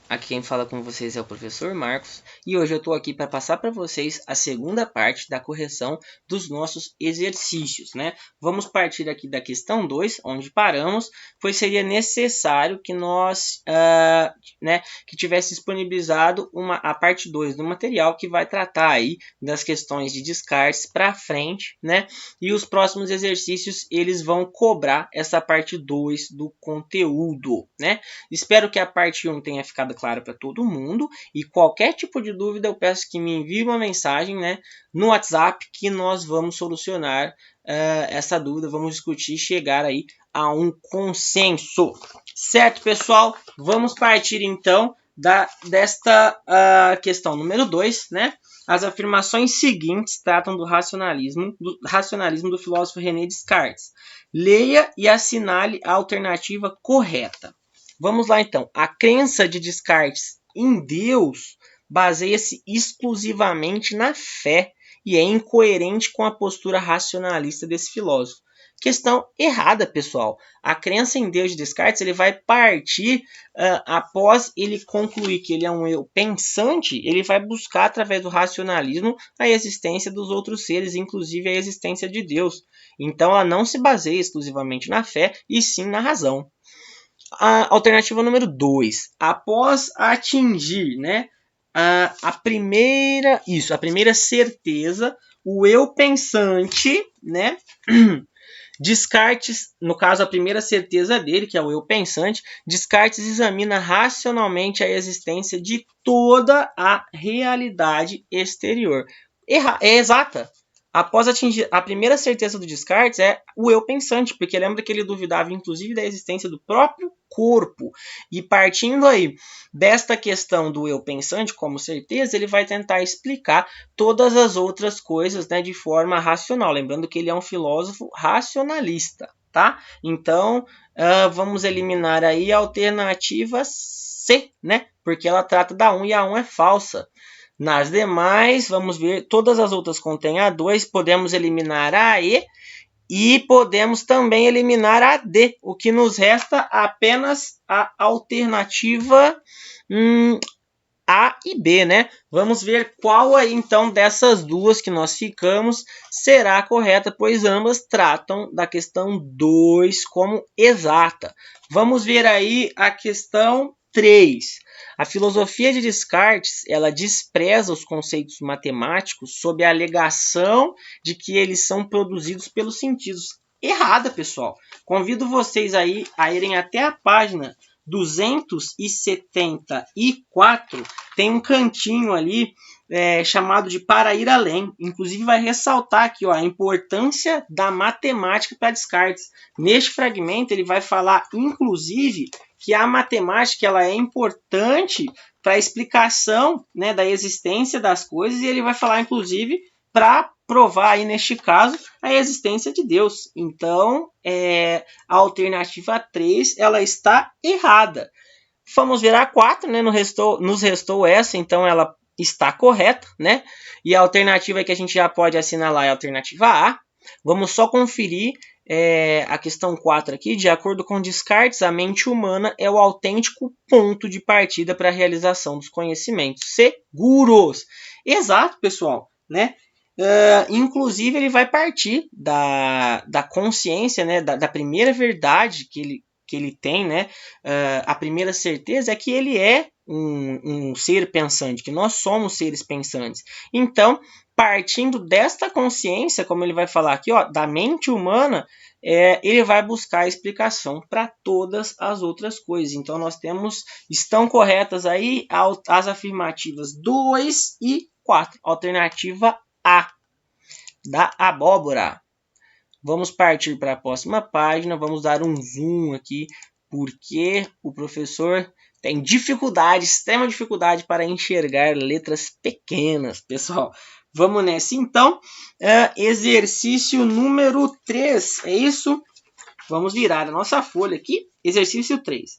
Aqui quem fala com vocês é o professor Marcos e hoje eu estou aqui para passar para vocês a segunda parte da correção dos nossos exercícios, né? Vamos partir aqui da questão 2, onde paramos, pois seria necessário que nós que tivesse disponibilizado a parte 2 do material que vai tratar aí das questões de descartes para frente, né? E os próximos exercícios eles vão cobrar essa parte 2 do conteúdo, né? Espero que a parte 1 tenha ficado clara para todo mundo e qualquer tipo de dúvida eu peço que me envie uma mensagem, né, no WhatsApp que nós vamos solucionar essa dúvida, vamos discutir e chegar aí a um consenso. Certo, pessoal? Vamos partir então desta questão número 2, né? As afirmações seguintes tratam do racionalismo do filósofo René Descartes. Leia e assinale a alternativa correta. Vamos lá então. A crença de Descartes em Deus baseia-se exclusivamente na fé e é incoerente com a postura racionalista desse filósofo. Questão errada, pessoal. A crença em Deus de Descartes ele vai partir após ele concluir que ele é um eu pensante, ele vai buscar através do racionalismo a existência dos outros seres, inclusive a existência de Deus. Então ela não se baseia exclusivamente na fé e sim na razão. A alternativa número 2. Após atingir, né, a primeira certeza, o eu pensante, né, Descartes, no caso a primeira certeza dele, que é o eu pensante, Descartes examina racionalmente a existência de toda a realidade exterior. É exata. Após atingir a primeira certeza do Descartes é o eu pensante, porque lembra que ele duvidava inclusive da existência do próprio corpo. E partindo aí desta questão do eu pensante como certeza, ele vai tentar explicar todas as outras coisas, né, de forma racional. Lembrando que ele é um filósofo racionalista, tá? Então, vamos eliminar aí a alternativa C, né? Porque ela trata da 1 e a 1 é falsa. Nas demais, vamos ver, todas as outras contêm a 2, podemos eliminar a E podemos também eliminar a D, o que nos resta apenas a alternativa A e B, né? Vamos ver qual aí então dessas duas que nós ficamos será correta, pois ambas tratam da questão 2 como exata. Vamos ver aí a questão 3. A filosofia de Descartes, ela despreza os conceitos matemáticos sob a alegação de que eles são produzidos pelos sentidos. Errada, pessoal. Convido vocês aí a irem até a página 274, tem um cantinho ali chamado de Para Ir Além. Inclusive vai ressaltar aqui, ó, a importância da matemática para Descartes. Neste fragmento ele vai falar, inclusive, que a matemática ela é importante para a explicação, né, da existência das coisas, e ele vai falar, inclusive, para provar aí, neste caso, a existência de Deus. Então, a alternativa 3 ela está errada. Vamos ver a 4, né? Nos restou essa, então ela está correta, né? E a alternativa que a gente já pode assinalar é a alternativa A. Vamos só conferir a questão 4 aqui. De acordo com Descartes, a mente humana é o autêntico ponto de partida para a realização dos conhecimentos seguros. Exato, pessoal, né? Inclusive, ele vai partir da consciência, né? Da primeira verdade que ele tem, né? A primeira certeza é que ele é um ser pensante, que nós somos seres pensantes. Então, partindo desta consciência, como ele vai falar aqui, ó, da mente humana, ele vai buscar a explicação para todas as outras coisas. Então, estão corretas aí as afirmativas 2 e 4. Alternativa A, da abóbora. Vamos partir para a próxima página, vamos dar um zoom aqui, porque o professor tem extrema dificuldade para enxergar letras pequenas, pessoal. Vamos nessa então. Exercício número 3, é isso? Vamos virar a nossa folha aqui. Exercício 3.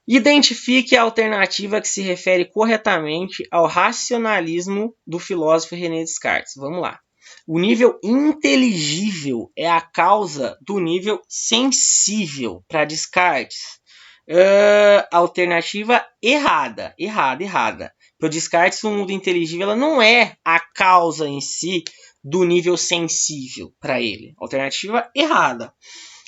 Identifique a alternativa que se refere corretamente ao racionalismo do filósofo René Descartes. Vamos lá. O nível inteligível é a causa do nível sensível para Descartes. Alternativa errada. Para o Descartes, o mundo inteligível ela não é a causa em si do nível sensível para ele. Alternativa errada.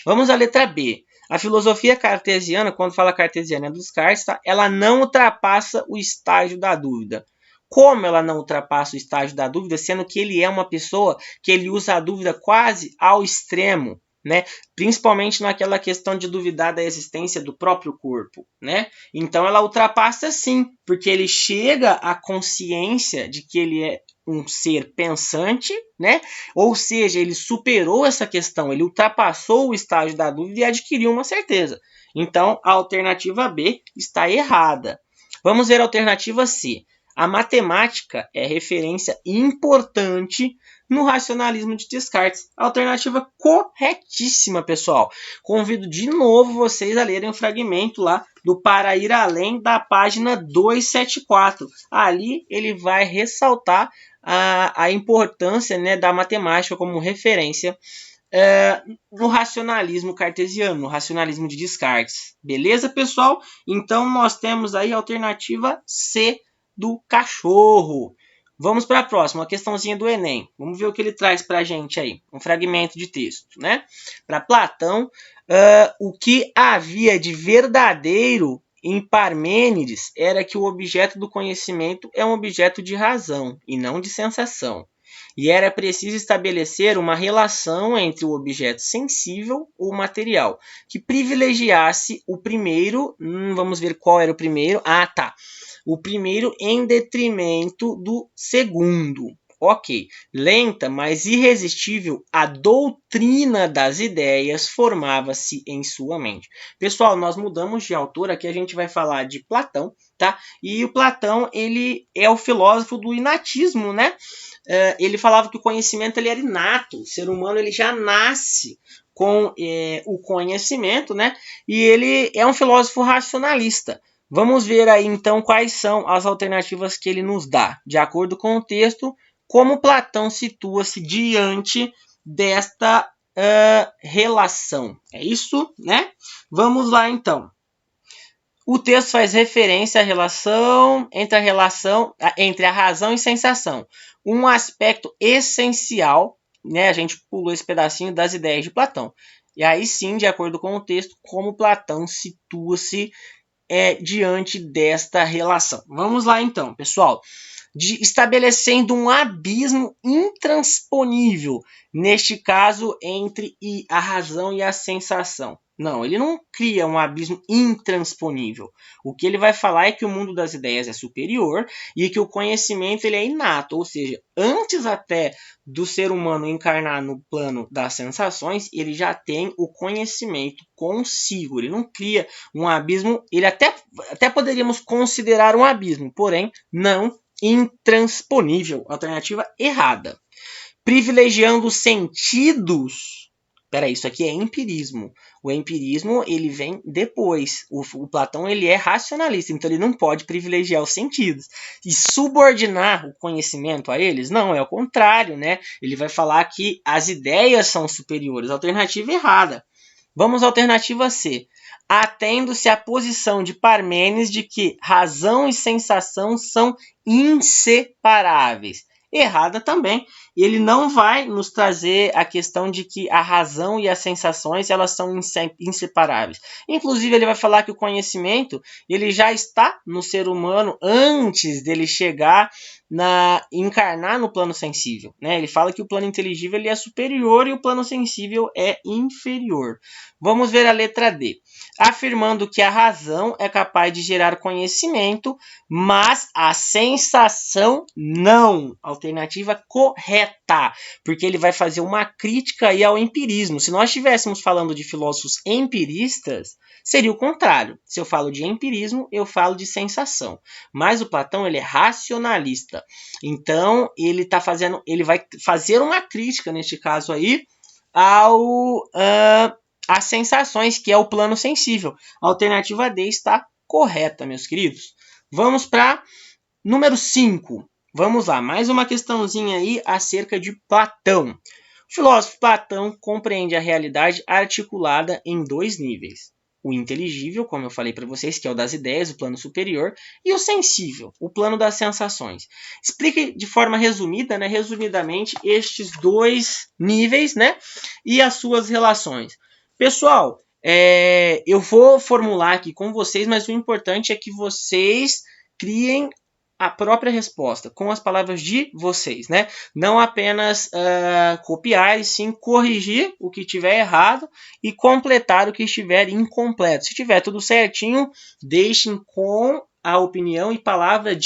Vamos à letra B. A filosofia cartesiana, quando fala cartesiana do Descartes, tá? Ela não ultrapassa o estágio da dúvida. Como ela não ultrapassa o estágio da dúvida, sendo que ele é uma pessoa que ele usa a dúvida quase ao extremo, né? Principalmente naquela questão de duvidar da existência do próprio corpo, né? Então ela ultrapassa sim, porque ele chega à consciência de que ele é um ser pensante, né? Ou seja, ele superou essa questão, ele ultrapassou o estágio da dúvida e adquiriu uma certeza. Então, a alternativa B está errada. Vamos ver a alternativa C. A matemática é referência importante no racionalismo de Descartes. Alternativa corretíssima, pessoal. Convido de novo vocês a lerem o fragmento lá do Para Ir Além, da página 274. Ali ele vai ressaltar a importância, né, da matemática como referência no racionalismo cartesiano, no racionalismo de Descartes. Beleza, pessoal? Então, nós temos aí a alternativa C do cachorro. Vamos para a próxima, a questãozinha do Enem. Vamos ver o que ele traz para a gente aí. Um fragmento de texto, né? Para Platão, o que havia de verdadeiro em Parmênides era que o objeto do conhecimento é um objeto de razão e não de sensação. E era preciso estabelecer uma relação entre o objeto sensível ou material, que privilegiasse o primeiro, vamos ver qual era o primeiro, o primeiro em detrimento do segundo. Ok, lenta, mas irresistível, a doutrina das ideias formava-se em sua mente. Pessoal, nós mudamos de autor, aqui a gente vai falar de Platão, tá? E o Platão, ele é o filósofo do inatismo, né? Ele falava que o conhecimento ele era inato, o ser humano ele já nasce com o conhecimento, né? E ele é um filósofo racionalista. Vamos ver aí então quais são as alternativas que ele nos dá. De acordo com o texto, como Platão situa-se diante desta relação. É isso, né? Vamos lá então. O texto faz referência à relação entre a razão e sensação. Um aspecto essencial, né? A gente pulou esse pedacinho das ideias de Platão. E aí sim, de acordo com o texto, como Platão situa-se diante desta relação. Vamos lá então, pessoal. Estabelecendo um abismo intransponível, neste caso, entre a razão e a sensação. Não, ele não cria um abismo intransponível. O que ele vai falar é que o mundo das ideias é superior e que o conhecimento ele é inato, ou seja, antes até do ser humano encarnar no plano das sensações, ele já tem o conhecimento consigo. Ele não cria um abismo, ele até poderíamos considerar um abismo, porém não intransponível. Alternativa errada. Privilegiando os sentidos. Peraí, isso aqui é empirismo. O empirismo ele vem depois. O Platão ele é racionalista, então ele não pode privilegiar os sentidos. E subordinar o conhecimento a eles? Não, é o contrário, né? Ele vai falar que as ideias são superiores. Alternativa errada. Vamos à alternativa C. Atendo-se à posição de Parmênides de que razão e sensação são inseparáveis. Errada também. Ele não vai nos trazer a questão de que a razão e as sensações elas são inseparáveis. Inclusive, ele vai falar que o conhecimento ele já está no ser humano antes dele chegar encarnar no plano sensível, né? Ele fala que o plano inteligível ele é superior e o plano sensível é inferior. Vamos ver a letra D. Afirmando que a razão é capaz de gerar conhecimento, mas a sensação não. Alternativa correta, porque ele vai fazer uma crítica aí ao empirismo. Se nós estivéssemos falando de filósofos empiristas, seria o contrário. Se eu falo de empirismo, eu falo de sensação. Mas o Platão ele é racionalista. Então, ele vai fazer uma crítica, neste caso aí, às sensações, que é o plano sensível. A alternativa D está correta, meus queridos. Vamos para número 5. Vamos lá, mais uma questãozinha aí acerca de Platão. O filósofo Platão compreende a realidade articulada em dois níveis. o inteligível, como eu falei para vocês, que é o das ideias, o plano superior, e o sensível, o plano das sensações. Explique de forma resumida, né, resumidamente, estes dois níveis, né, e as suas relações. Pessoal, eu vou formular aqui com vocês, mas o importante é que vocês criem a própria resposta com as palavras de vocês, né? Não apenas copiar, e sim corrigir o que estiver errado e completar o que estiver incompleto. Se tiver tudo certinho, deixem com a opinião e palavras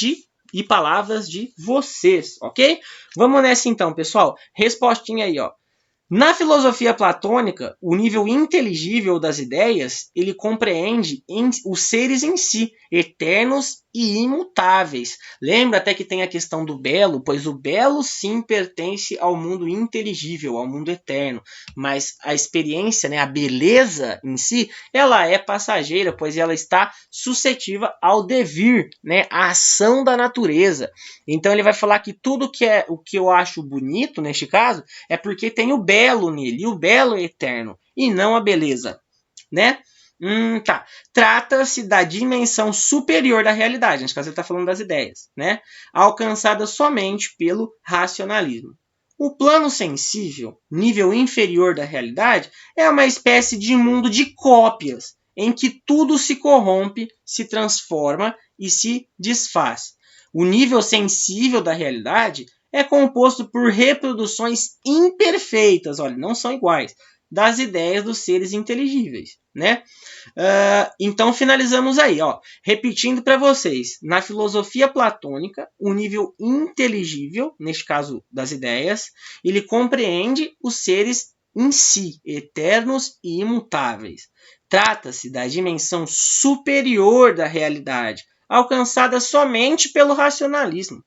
de vocês, ok? Vamos nessa então, pessoal. Respostinha aí, ó. Na filosofia platônica, o nível inteligível das ideias, ele compreende os seres em si, eternos e imutáveis. Lembra até que tem a questão do belo, pois o belo sim pertence ao mundo inteligível, ao mundo eterno, mas a experiência, né, a beleza em si, ela é passageira, pois ela está suscetível ao devir, né, à ação da natureza. Então ele vai falar que tudo que é o que eu acho bonito, neste caso, é porque tem o belo nele, e o belo é eterno, e não a beleza, né? Tá. Trata-se da dimensão superior da realidade, nesse caso ele está falando das ideias, né? Alcançada somente pelo racionalismo. O plano sensível, nível inferior da realidade, é uma espécie de mundo de cópias, em que tudo se corrompe, se transforma e se desfaz. O nível sensível da realidade é composto por reproduções imperfeitas, olha, não são iguais, das ideias dos seres inteligíveis, né? Então finalizamos aí, ó, repetindo para vocês, na filosofia platônica, o nível inteligível, neste caso das ideias, ele compreende os seres em si, eternos e imutáveis. Trata-se da dimensão superior da realidade, alcançada somente pelo racionalismo.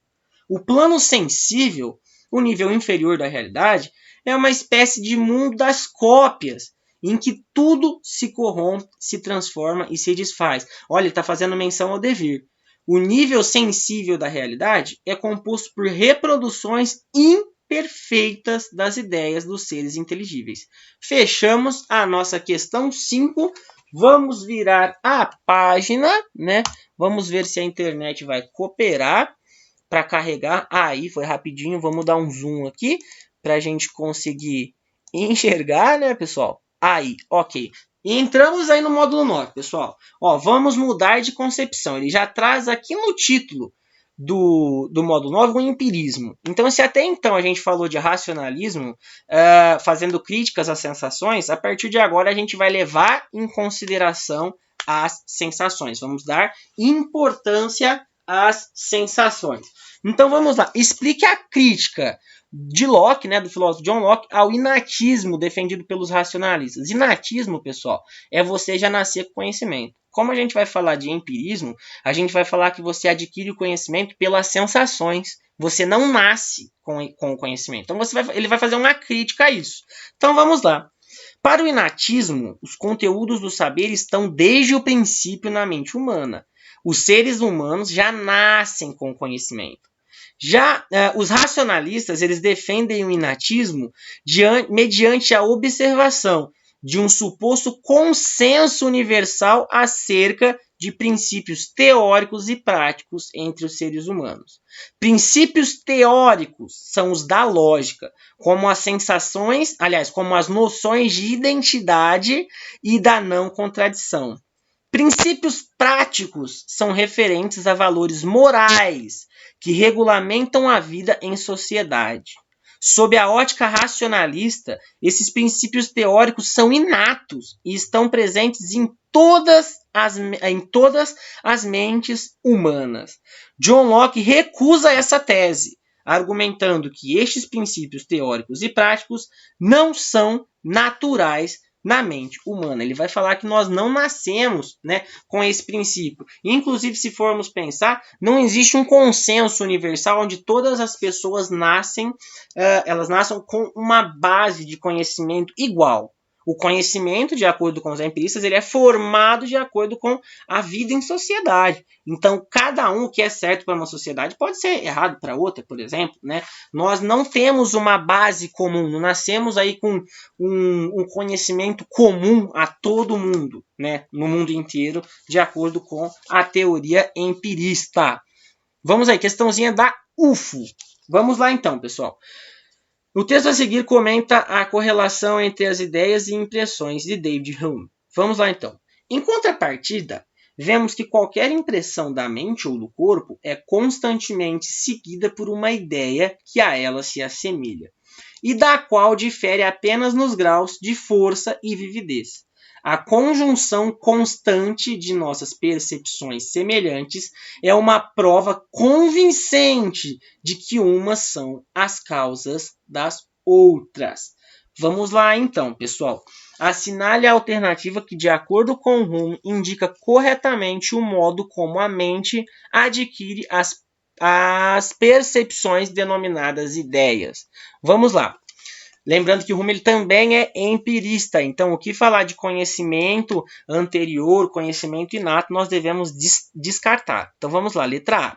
O plano sensível, o nível inferior da realidade, é uma espécie de mundo das cópias, em que tudo se corrompe, se transforma e se desfaz. Olha, ele está fazendo menção ao devir. O nível sensível da realidade é composto por reproduções imperfeitas das ideias dos seres inteligíveis. Fechamos a nossa questão 5. Vamos virar a página, né? Vamos ver se a internet vai cooperar para carregar. Aí foi rapidinho, vamos dar um zoom aqui para a gente conseguir enxergar, né, pessoal? Aí, ok. E entramos aí no módulo 9, pessoal. Ó, vamos mudar de concepção. Ele já traz aqui no título do módulo 9 o empirismo. Então, se até então a gente falou de racionalismo, fazendo críticas às sensações, a partir de agora a gente vai levar em consideração as sensações. Vamos dar importância às sensações. Então vamos lá. Explique a crítica de Locke, né, do filósofo John Locke, ao inatismo defendido pelos racionalistas. Inatismo, pessoal, é você já nascer com conhecimento. Como a gente vai falar de empirismo, a gente vai falar que você adquire o conhecimento pelas sensações. Você não nasce com o conhecimento. Então ele vai fazer uma crítica a isso. Então vamos lá. Para o inatismo, os conteúdos do saber estão desde o princípio na mente humana. Os seres humanos já nascem com conhecimento. Já os racionalistas, eles defendem o inatismo mediante a observação de um suposto consenso universal acerca de princípios teóricos e práticos entre os seres humanos. Princípios teóricos são os da lógica, como as sensações, aliás, como as noções de identidade e da não contradição. Princípios práticos são referentes a valores morais que regulamentam a vida em sociedade. Sob a ótica racionalista, esses princípios teóricos são inatos e estão presentes em todas as mentes humanas. John Locke recusa essa tese, argumentando que estes princípios teóricos e práticos não são naturais na mente humana. Ele vai falar que nós não nascemos, né, com esse princípio. Inclusive, se formos pensar, não existe um consenso universal onde todas as pessoas nascem, elas nascem com uma base de conhecimento igual. O conhecimento, de acordo com os empiristas, ele é formado de acordo com a vida em sociedade. Então, cada um que é certo para uma sociedade pode ser errado para outra, por exemplo, né? Nós não temos uma base comum, não nascemos aí com um conhecimento comum a todo mundo, né? No mundo inteiro, de acordo com a teoria empirista. Vamos aí, questãozinha da UFO. Vamos lá então, pessoal. O texto a seguir comenta a correlação entre as ideias e impressões de David Hume. Vamos lá então. Em contrapartida, vemos que qualquer impressão da mente ou do corpo é constantemente seguida por uma ideia que a ela se assemelha, e da qual difere apenas nos graus de força e vividez. A conjunção constante de nossas percepções semelhantes é uma prova convincente de que umas são as causas das outras. Vamos lá então, pessoal. Assinale a alternativa que, de acordo com Hume, indica corretamente o modo como a mente adquire as percepções denominadas ideias. Vamos lá. Lembrando que o Hume ele também é empirista, então o que falar de conhecimento anterior, conhecimento inato, nós devemos descartar. Então vamos lá, letra A.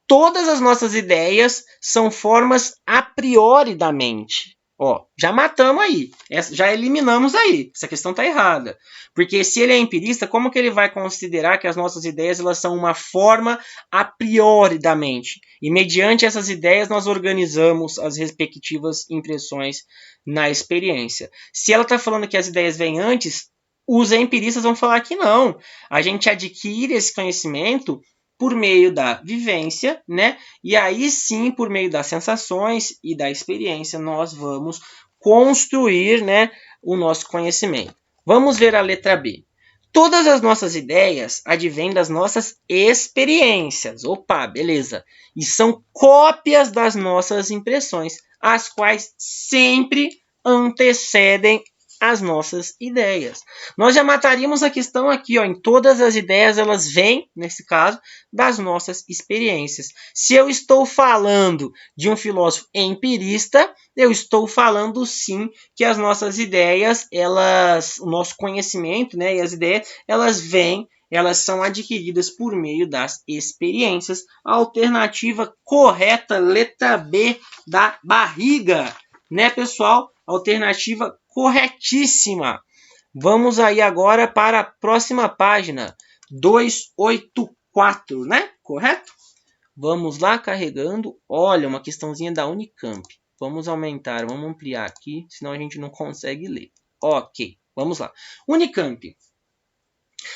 Todas as nossas ideias são formas a priori da mente. Ó, já matamos aí, já eliminamos aí, essa questão está errada. Porque se ele é empirista, como que ele vai considerar que as nossas ideias elas são uma forma a priori da mente? E mediante essas ideias nós organizamos as respectivas impressões na experiência. Se ela está falando que as ideias vêm antes, os empiristas vão falar que não. A gente adquire esse conhecimento por meio da vivência, né? E aí sim, por meio das sensações e da experiência, nós vamos construir, né, o nosso conhecimento. Vamos ver a letra B. Todas as nossas ideias advêm das nossas experiências. Opa, beleza. E são cópias das nossas impressões, as quais sempre antecedem as nossas ideias. Nós já mataríamos a questão aqui, ó, em todas as ideias elas vêm, nesse caso, das nossas experiências. Se eu estou falando de um filósofo empirista, eu estou falando sim que as nossas ideias, o nosso conhecimento, né, e as ideias, elas são adquiridas por meio das experiências. A alternativa correta, letra B da barriga, né, pessoal? Alternativa corretíssima. Vamos aí agora para a próxima página, 284, né? Correto? Vamos lá, carregando. Olha, uma questãozinha da Unicamp. Vamos aumentar, vamos ampliar aqui, senão a gente não consegue ler. Ok, vamos lá. Unicamp.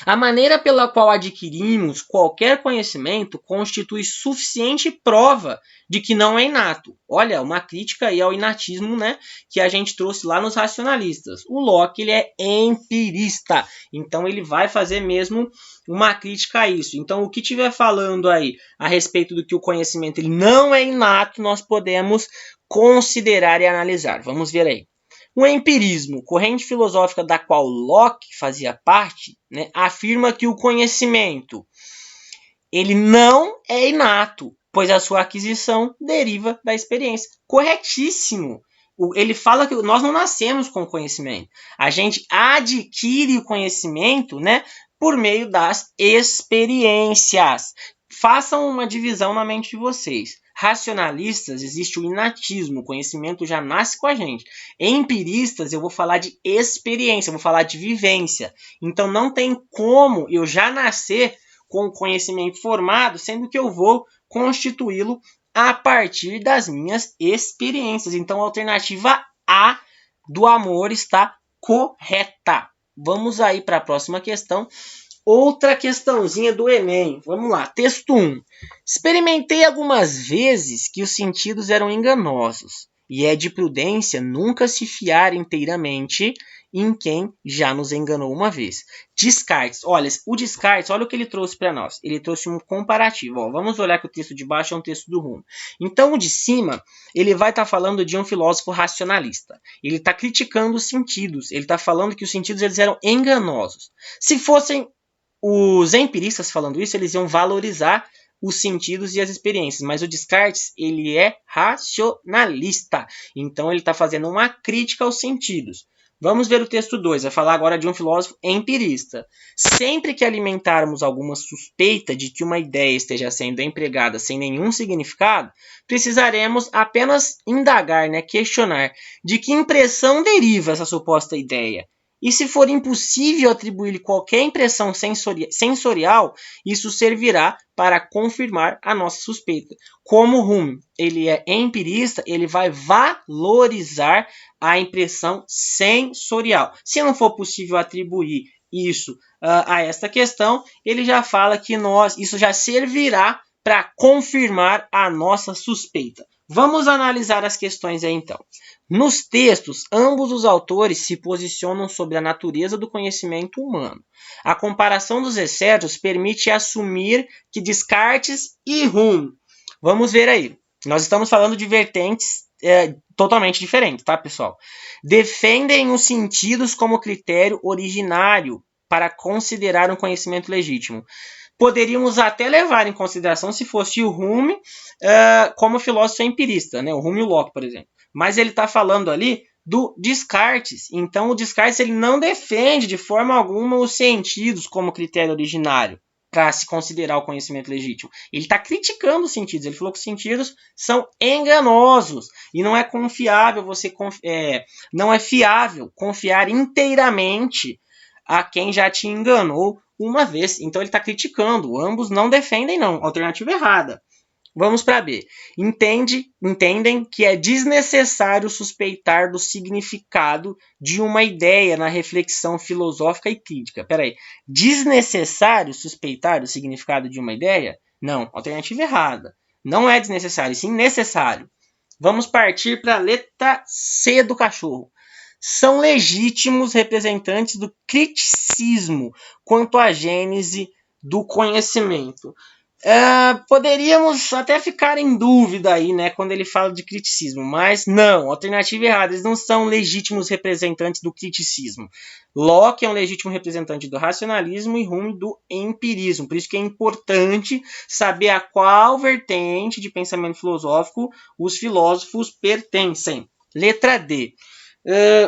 A maneira pela qual adquirimos qualquer conhecimento constitui suficiente prova de que não é inato. Olha, uma crítica aí ao inatismo, né, que a gente trouxe lá nos racionalistas. O Locke ele é empirista, então ele vai fazer mesmo uma crítica a isso. Então, o que estiver falando aí a respeito do que o conhecimento ele não é inato, nós podemos considerar e analisar. Vamos ver aí. O empirismo, corrente filosófica da qual Locke fazia parte, né, afirma que o conhecimento ele não é inato, pois a sua aquisição deriva da experiência. Corretíssimo! Ele fala que nós não nascemos com o conhecimento. A gente adquire o conhecimento, né, por meio das experiências. Façam uma divisão na mente de vocês. Racionalistas, existe o inatismo, o conhecimento já nasce com a gente. Empiristas, eu vou falar de experiência, eu vou falar de vivência. Então não tem como eu já nascer com o conhecimento formado, sendo que eu vou constituí-lo a partir das minhas experiências. Então a alternativa A do amor está correta. Vamos aí para a próxima questão. Outra questãozinha do Enem. Vamos lá. Texto 1. Experimentei algumas vezes que os sentidos eram enganosos, e é de prudência nunca se fiar inteiramente em quem já nos enganou uma vez. Descartes. Olha, o Descartes, olha o que ele trouxe para nós. Ele trouxe um comparativo. Ó, vamos olhar que o texto de baixo é um texto do Hume. Então, o de cima, ele vai estar falando de um filósofo racionalista. Ele está criticando os sentidos. Ele está falando que os sentidos eles eram enganosos. Se fossem os empiristas falando isso, eles iam valorizar os sentidos e as experiências, mas o Descartes ele é racionalista, então ele está fazendo uma crítica aos sentidos. Vamos ver o texto 2, vai falar agora de um filósofo empirista. Sempre que alimentarmos alguma suspeita de que uma ideia esteja sendo empregada sem nenhum significado, precisaremos apenas indagar, questionar, de que impressão deriva essa suposta ideia. E se for impossível atribuir-lhe qualquer impressão sensorial, isso servirá para confirmar a nossa suspeita. Como Hume ele é empirista, ele vai valorizar a impressão sensorial. Se não for possível atribuir isso a esta questão, ele já fala que isso já servirá para confirmar a nossa suspeita. Vamos analisar as questões aí então. Nos textos, ambos os autores se posicionam sobre a natureza do conhecimento humano. A comparação dos excertos permite assumir que Descartes e Hume. Vamos ver aí. Nós estamos falando de vertentes totalmente diferentes, tá, pessoal? Defendem os sentidos como critério originário para considerar um conhecimento legítimo. Poderíamos até levar em consideração se fosse o Hume como filósofo empirista, o Hume e o Locke, por exemplo. Mas ele está falando ali do Descartes. Então, o Descartes ele não defende de forma alguma os sentidos como critério originário para se considerar o conhecimento legítimo. Ele está criticando os sentidos. Ele falou que os sentidos são enganosos e não é confiável não é fiável confiar inteiramente a quem já te enganou uma vez. Então ele está criticando. Ambos não defendem, não. Alternativa errada. Vamos para B. Entendem que é desnecessário suspeitar do significado de uma ideia na reflexão filosófica e crítica. Peraí. Desnecessário suspeitar do significado de uma ideia? Não. Alternativa errada. Não é desnecessário, sim necessário. Vamos partir para a letra C do cachorro. São legítimos representantes do criticismo quanto à gênese do conhecimento. Poderíamos até ficar em dúvida aí, quando ele fala de criticismo, mas não, alternativa errada, eles não são legítimos representantes do criticismo. Locke é um legítimo representante do racionalismo e Hume do empirismo, por isso que é importante saber a qual vertente de pensamento filosófico os filósofos pertencem. Letra D.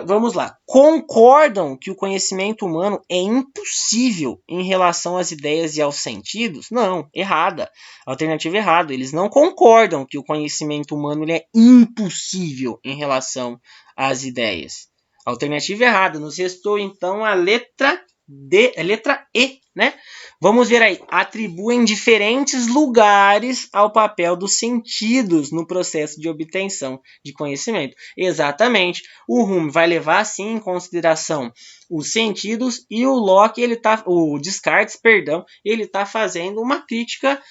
Vamos lá. Concordam que o conhecimento humano é impossível em relação às ideias e aos sentidos? Não, errada. Alternativa errada. Eles não concordam que o conhecimento humano ele é impossível em relação às ideias. Alternativa errada. Nos restou então a letra D, a letra E, Vamos ver aí. Atribuem diferentes lugares ao papel dos sentidos no processo de obtenção de conhecimento. Exatamente. O Hume vai levar, sim, em consideração os sentidos e o Locke, o Descartes, ele está fazendo uma crítica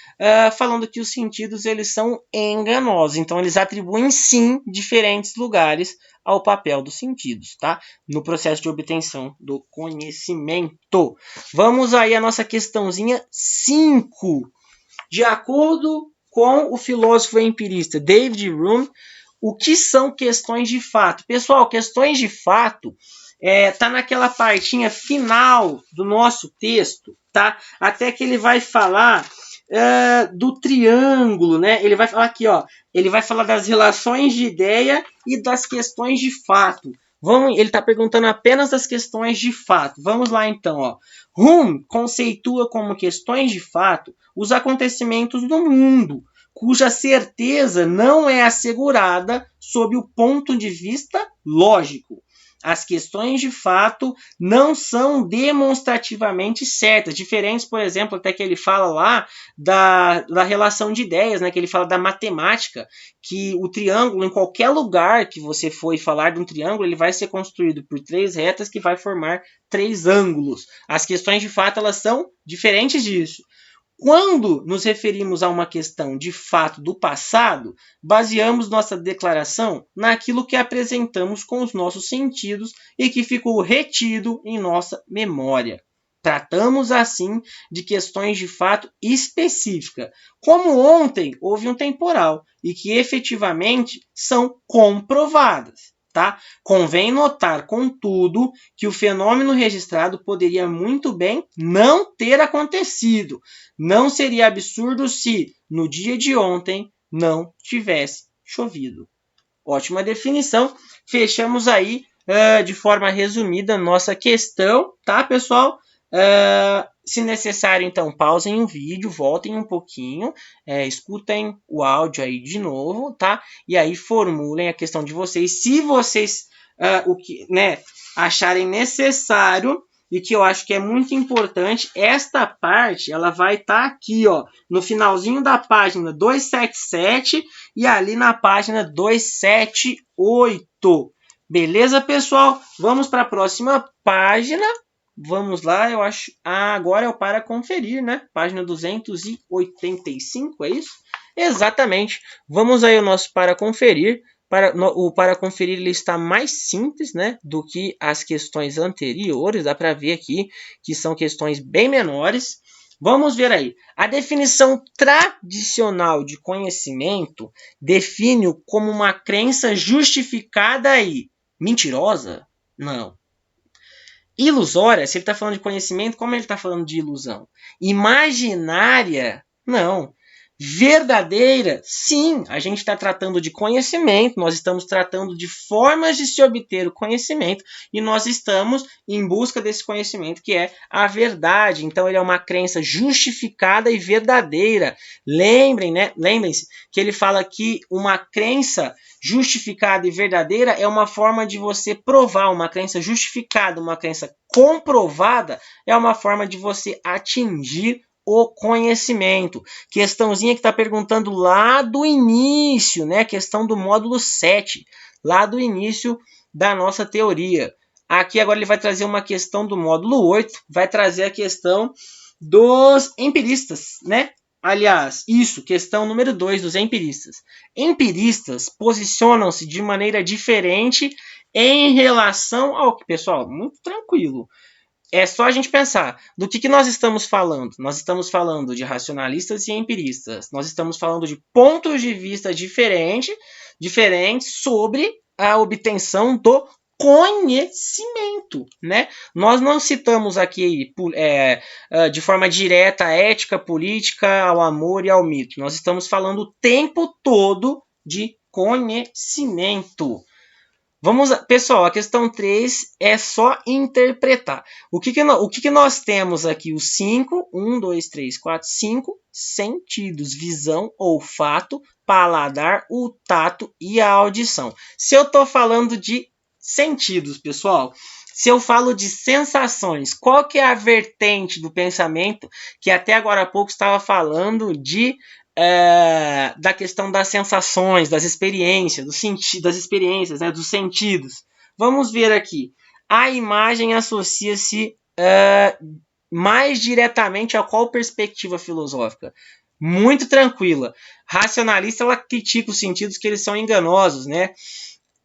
falando que os sentidos eles são enganosos. Então, eles atribuem, sim, diferentes lugares ao papel dos sentidos, tá? No processo de obtenção do conhecimento. Vamos aí à nossa questãozinha 5. De acordo com o filósofo empirista David Hume, o que são questões de fato? Pessoal, questões de fato tá naquela partinha final do nosso texto, tá? Até que ele vai falar do triângulo, Ele vai falar aqui, ele vai falar das relações de ideia e das questões de fato. Ele está perguntando apenas das questões de fato. Vamos lá então, Hume conceitua como questões de fato os acontecimentos do mundo, cuja certeza não é assegurada sob o ponto de vista lógico. As questões de fato não são demonstrativamente certas, diferentes, por exemplo, até que ele fala lá da relação de ideias, que ele fala da matemática, que o triângulo, em qualquer lugar que você for falar de um triângulo, ele vai ser construído por 3 retas que vai formar 3 ângulos. As questões de fato, elas são diferentes disso. Quando nos referimos a uma questão de fato do passado, baseamos nossa declaração naquilo que apresentamos com os nossos sentidos e que ficou retido em nossa memória. Tratamos, assim, de questões de fato específicas, como ontem houve um temporal e que efetivamente são comprovadas. Tá? Convém notar, contudo, que o fenômeno registrado poderia muito bem não ter acontecido. Não seria absurdo se, no dia de ontem, não tivesse chovido. Ótima definição. Fechamos aí de forma resumida nossa questão, tá, pessoal? Se necessário, então, pausem o vídeo, voltem um pouquinho, escutem o áudio aí de novo, tá? E aí formulem a questão de vocês. Se vocês acharem necessário, e que eu acho que é muito importante, esta parte ela vai estar aqui, ó, no finalzinho da página 277 e ali na página 278. Beleza, pessoal? Vamos para a próxima página. Vamos lá, eu acho. Agora é o para conferir, né? Página 285, é isso? Exatamente. Vamos aí ao nosso para conferir. O para conferir ele está mais simples, né, do que as questões anteriores. Dá para ver aqui que são questões bem menores. Vamos ver aí. A definição tradicional de conhecimento define-o como uma crença justificada e mentirosa? Não. Ilusória, se ele está falando de conhecimento, como ele está falando de ilusão? Imaginária? Não. Verdadeira? Sim, a gente está tratando de conhecimento, nós estamos tratando de formas de se obter o conhecimento e nós estamos em busca desse conhecimento que é a verdade. Então ele é uma crença justificada e verdadeira. Lembrem-se que ele fala que uma crença justificada e verdadeira é uma forma de você provar. Uma crença justificada, uma crença comprovada é uma forma de você atingir o conhecimento. Questãozinha que está perguntando lá do início, né? Questão do módulo 7, lá do início da nossa teoria. Aqui agora ele vai trazer uma questão do módulo 8, vai trazer a questão dos empiristas, né? Aliás, questão número 2 dos empiristas. Empiristas posicionam-se de maneira diferente em relação ao que, pessoal, muito tranquilo. É só a gente pensar, do que nós estamos falando? Nós estamos falando de racionalistas e empiristas. Nós estamos falando de pontos de vista diferentes sobre a obtenção do conhecimento, né? Nós não citamos aqui de forma direta a ética, política, ao amor e ao mito. Nós estamos falando o tempo todo de conhecimento. Pessoal, a questão 3 é só interpretar. O que nós temos aqui? Os 5, 1, 2, 3, 4, 5 sentidos: visão, olfato, paladar, o tato e a audição. Se eu estou falando de sentidos, pessoal, se eu falo de sensações, qual que é a vertente do pensamento que até agora há pouco estava falando da questão das sensações, das experiências, né, dos sentidos? Vamos ver aqui. A imagem associa-se mais diretamente a qual perspectiva filosófica? Muito tranquila. Racionalista, ela critica os sentidos que eles são enganosos, né?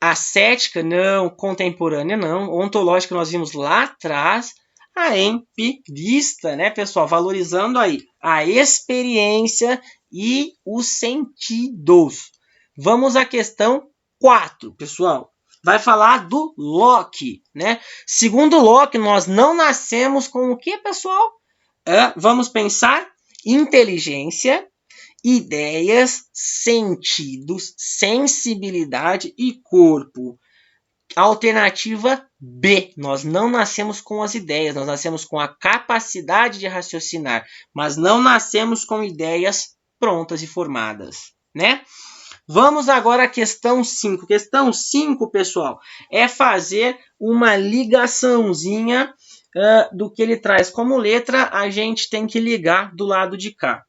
Ascética, não. Contemporânea, não. Ontológica, nós vimos lá atrás. A empirista, né, pessoal? Valorizando aí a experiência e os sentidos. Vamos à questão 4, pessoal. Vai falar do Locke, né? Segundo Locke, nós não nascemos com o que, pessoal? Vamos pensar: inteligência, ideias, sentidos, sensibilidade e corpo. Alternativa B, nós não nascemos com as ideias, nós nascemos com a capacidade de raciocinar, mas não nascemos com ideias prontas e formadas, né? Vamos agora à questão 5. Questão 5, pessoal, é fazer uma ligaçãozinha do que ele traz como letra, a gente tem que ligar do lado de cá.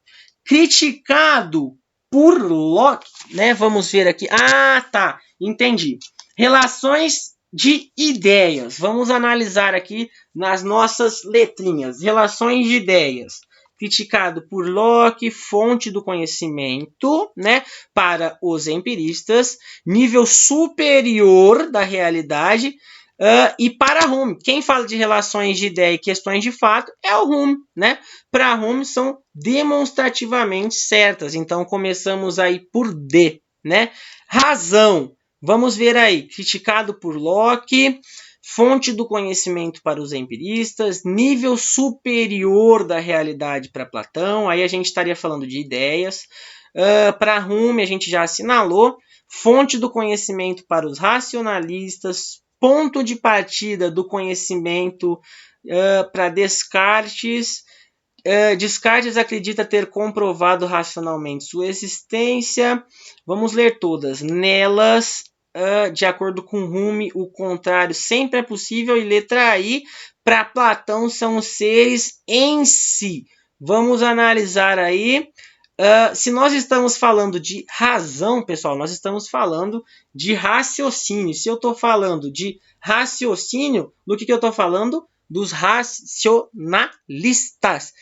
Criticado por Locke, né? Vamos ver aqui. Tá, entendi. Relações de ideias. Vamos analisar aqui nas nossas letrinhas. Relações de ideias. Criticado por Locke, fonte do conhecimento, né, para os empiristas, nível superior da realidade, e para Hume. Quem fala de relações de ideia e questões de fato é o Hume, né? Para Hume são demonstrativamente certas. Então começamos aí por D, né? Razão. Vamos ver aí. Criticado por Locke, fonte do conhecimento para os empiristas, nível superior da realidade para Platão. Aí a gente estaria falando de ideias. Para Hume a gente já assinalou. Fonte do conhecimento para os racionalistas, ponto de partida do conhecimento para Descartes. Descartes acredita ter comprovado racionalmente sua existência. Vamos ler todas. Nelas, de acordo com Hume, o contrário sempre é possível. E letra I, para Platão, são os seres em si. Vamos analisar aí. Se nós estamos falando de razão, pessoal, nós estamos falando de raciocínio. Se eu estou falando de raciocínio, do que eu estou falando? Dos racionalistas.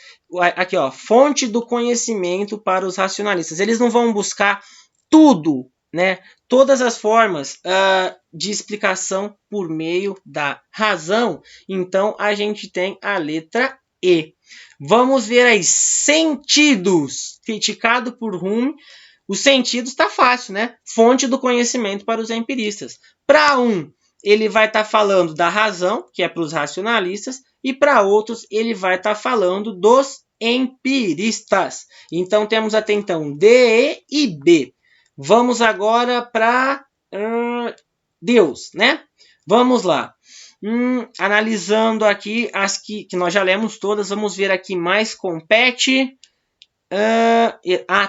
Aqui, ó, fonte do conhecimento para os racionalistas. Eles não vão buscar tudo, né? Todas as formas de explicação por meio da razão. Então, a gente tem a letra E. Vamos ver aí, sentidos, criticado por Hume. Os sentidos está fácil, né? Fonte do conhecimento para os empiristas. Para ele vai estar falando da razão, que é para os racionalistas, e para outros ele vai estar falando dos empiristas. Então temos até então D, E e B. Vamos agora para Deus, né? Vamos lá. Analisando aqui as que nós já lemos todas, vamos ver aqui mais compete.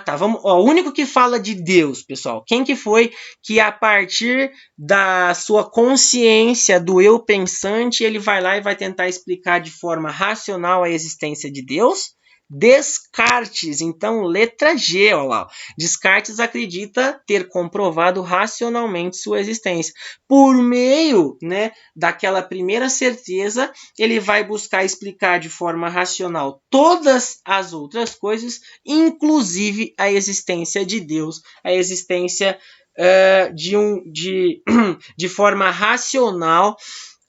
Tá. O único que fala de Deus, pessoal. Quem que foi que a partir da sua consciência, do eu pensante, ele vai lá e vai tentar explicar de forma racional a existência de Deus? Descartes. Então, letra G, olha lá. Descartes acredita ter comprovado racionalmente sua existência. Por meio, né, daquela primeira certeza, ele vai buscar explicar de forma racional todas as outras coisas, inclusive a existência de Deus, a existência de forma racional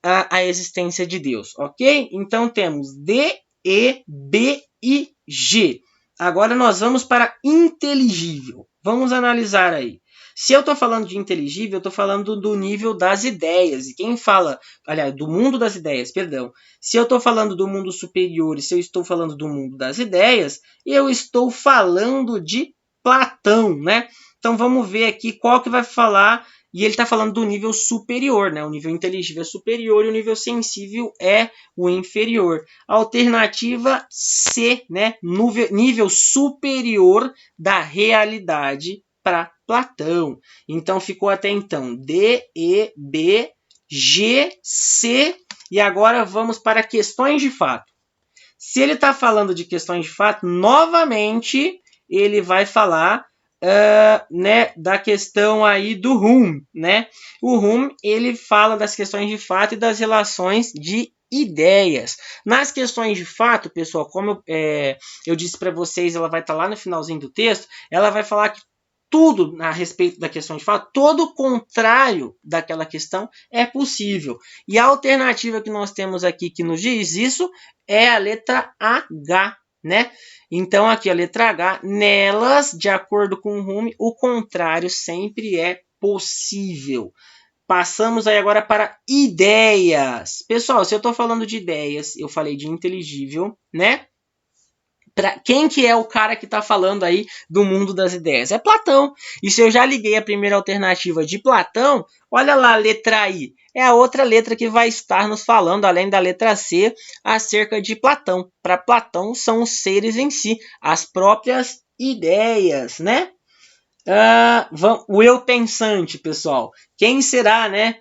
a existência de Deus, ok? Então temos D, E, B e G. Agora nós vamos para inteligível. Vamos analisar aí. Se eu estou falando de inteligível, eu estou falando do nível das ideias. E quem fala, aliás, do mundo das ideias, perdão. Se eu estou falando do mundo superior e se eu estou falando do mundo das ideias, eu estou falando de Platão, né? Então vamos ver aqui qual que vai falar. E ele está falando do nível superior, né? O nível inteligível é superior e o nível sensível é o inferior. Alternativa C, né? Nível superior da realidade para Platão. Então ficou até então D, E, B, G, C. E agora vamos para questões de fato. Se ele está falando de questões de fato, novamente ele vai falar né, da questão aí do Hume, né? O Hume, ele fala das questões de fato e das relações de ideias. Nas questões de fato, pessoal, como eu disse para vocês, ela vai estar lá no finalzinho do texto, ela vai falar que tudo a respeito da questão de fato, todo o contrário daquela questão é possível. E a alternativa que nós temos aqui que nos diz isso é a letra H, né? Então, aqui a letra H, nelas, de acordo com o Hume, o contrário sempre é possível. Passamos aí agora para ideias. Pessoal, se eu estou falando de ideias, eu falei de inteligível, né? Quem que é o cara que está falando aí do mundo das ideias? É Platão. E se eu já liguei a primeira alternativa de Platão, olha lá a letra I. É a outra letra que vai estar nos falando, além da letra C, acerca de Platão. Para Platão, são os seres em si, as próprias ideias, né? O eu pensante, pessoal. Quem será, né,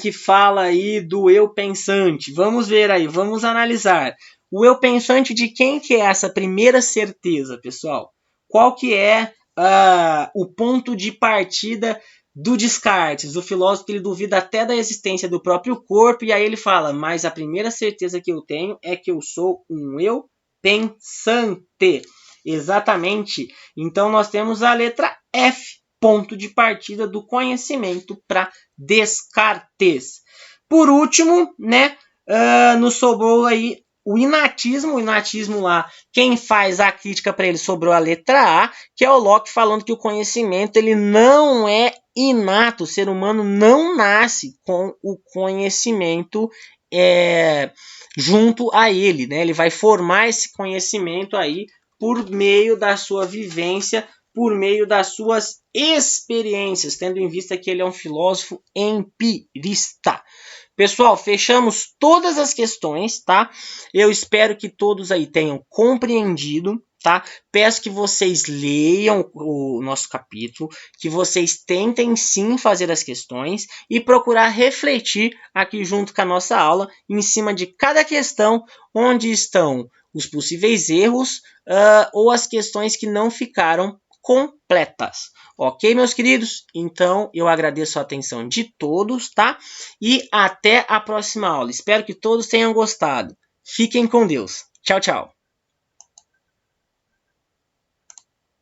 que fala aí do eu pensante? Vamos ver aí, vamos analisar. O eu pensante de quem que é essa primeira certeza, pessoal? Qual que é o ponto de partida do Descartes, o filósofo que ele duvida até da existência do próprio corpo, e aí ele fala, mas a primeira certeza que eu tenho é que eu sou um eu pensante. Exatamente. Então nós temos a letra F, ponto de partida do conhecimento para Descartes. Por último, né, nos sobrou aí o inatismo lá, quem faz a crítica para ele sobrou a letra A, que é o Locke falando que o conhecimento ele não é inato, o ser humano não nasce com o conhecimento junto a ele, né? Ele vai formar esse conhecimento aí por meio da sua vivência por meio das suas experiências, tendo em vista que ele é um filósofo empirista. Pessoal, fechamos todas as questões, tá? Eu espero que todos aí tenham compreendido, tá? Peço que vocês leiam o nosso capítulo, que vocês tentem sim fazer as questões e procurar refletir aqui junto com a nossa aula em cima de cada questão, onde estão os possíveis erros ou as questões que não ficaram completas. Ok, meus queridos? Então, eu agradeço a atenção de todos, tá? E até a próxima aula. Espero que todos tenham gostado. Fiquem com Deus. Tchau, tchau.